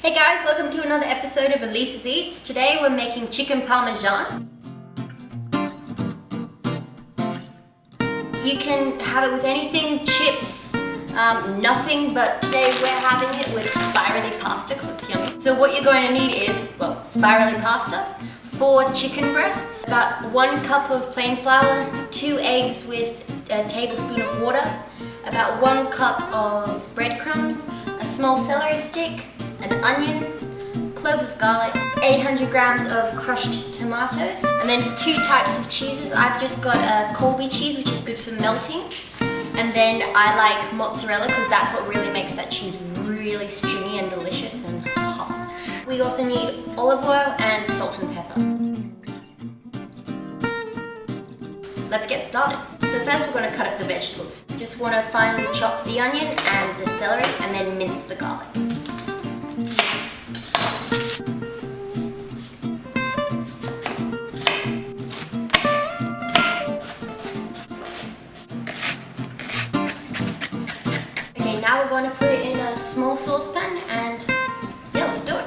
Hey guys, welcome to another episode of Elise Eats. Today we're making chicken parmesan. You can have it with anything, chips, nothing, but today we're having it with spirally pasta because it's yummy. So what you're going to need is, well, spirally pasta, 4 chicken breasts, about 1 cup of plain flour, 2 eggs with a tablespoon of water, about 1 cup of breadcrumbs, a small celery stick, an onion, clove of garlic, 800 grams of crushed tomatoes, and then 2 types of cheeses. I've just got a Colby cheese, which is good for melting, and then I like mozzarella because that's what really makes that cheese really stringy and delicious and hot. We also need olive oil and salt and pepper. Let's get started. So first we're going to cut up the vegetables. Just want to finely chop the onion and the celery and then mince the garlic. Okay, now we're going to put it in a small saucepan and yeah, let's do it.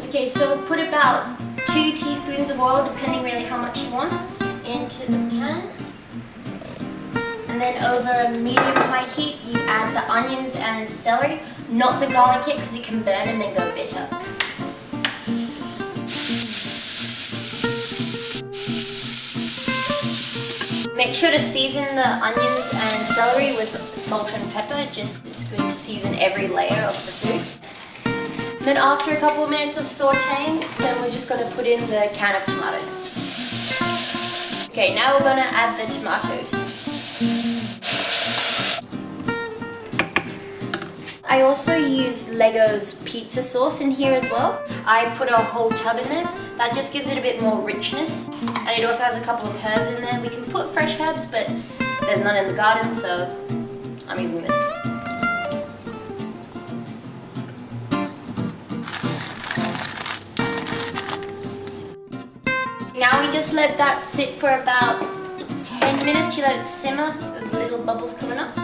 Okay, so put about 2 teaspoons of oil, depending really how much you want, into the pan. And then over a medium-high heat, you add the onions and celery, not the garlic yet because it can burn and then go bitter. Make sure to season the onions and celery with salt and pepper, it's good to season every layer of the food. Then after a couple of minutes of sauteing, then we're just going to put in the can of tomatoes. Okay, now we're going to add the tomatoes. I also use Lego's pizza sauce in here as well. I put a whole tub in there. That just gives it a bit more richness. And it also has a couple of herbs in there. We can put fresh herbs, but there's none in the garden, so I'm using this. Now we just let that sit for about 10 minutes. You let it simmer with little bubbles coming up.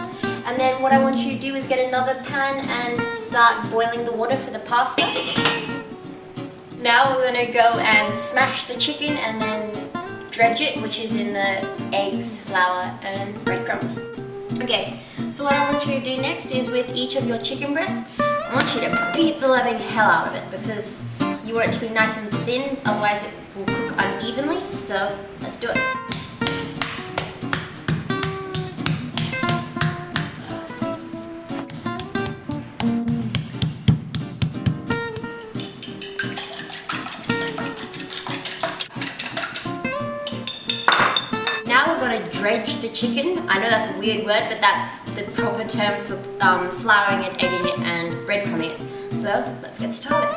And then what I want you to do is get another pan and start boiling the water for the pasta. Now we're going to go and smash the chicken and then dredge it, which is in the eggs, flour and breadcrumbs. Okay, so what I want you to do next is with each of your chicken breasts, I want you to beat the living hell out of it because you want it to be nice and thin, otherwise it will cook unevenly, so let's do it. Now we're going to dredge the chicken. I know that's a weird word, but that's the proper term for flouring it, egging it, and breadcrumbing it. So let's get started.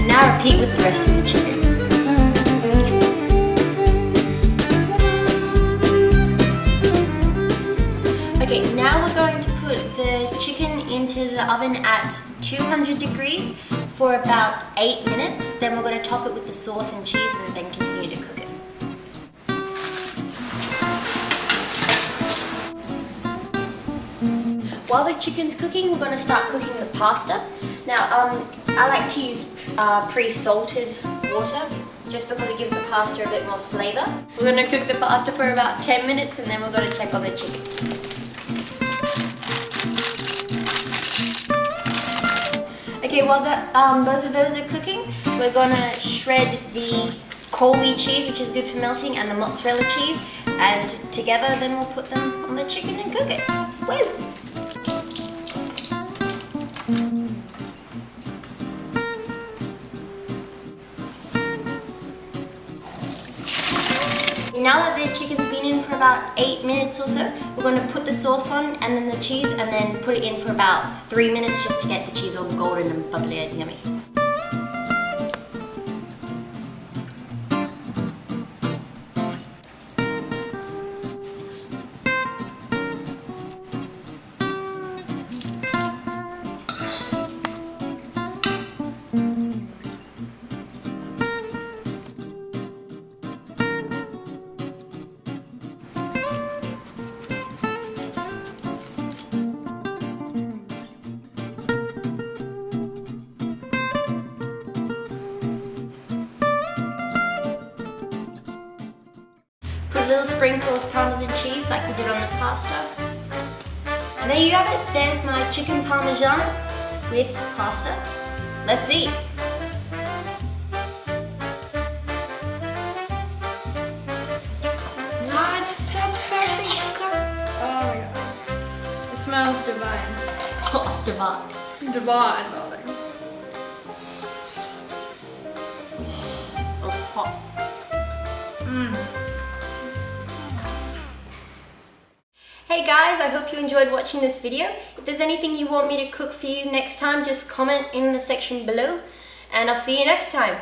Now repeat with the rest of the chicken. Okay, now we're going to put the chicken into the oven at 200 degrees for about 8 minutes. Then we're going to top it with the sauce and cheese and then continue to cook it. While the chicken's cooking, we're going to start cooking the pasta. Now, I like to use pre-salted water just because it gives the pasta a bit more flavour. We're going to cook the pasta for about 10 minutes and then we're going to check on the chicken. Okay, while both of those are cooking, we're going to shred the Colby cheese, which is good for melting, and the mozzarella cheese, and together then we'll put them on the chicken and cook it. Woo! Now that the chicken's been in for about 8 minutes or so, we're going to put the sauce on and then the cheese and then put it in for about 3 minutes just to get the cheese all golden and bubbly and yummy. a little sprinkle of Parmesan cheese like we did on the pasta. And there you have it. There's my chicken Parmigiana with pasta. Let's eat. Oh, it's so perfect. Oh my god. It smells divine. Oh, divine. Divine, darling. Oh, hot. Hey guys, I hope you enjoyed watching this video. If there's anything you want me to cook for you next time, just comment in the section below, and I'll see you next time.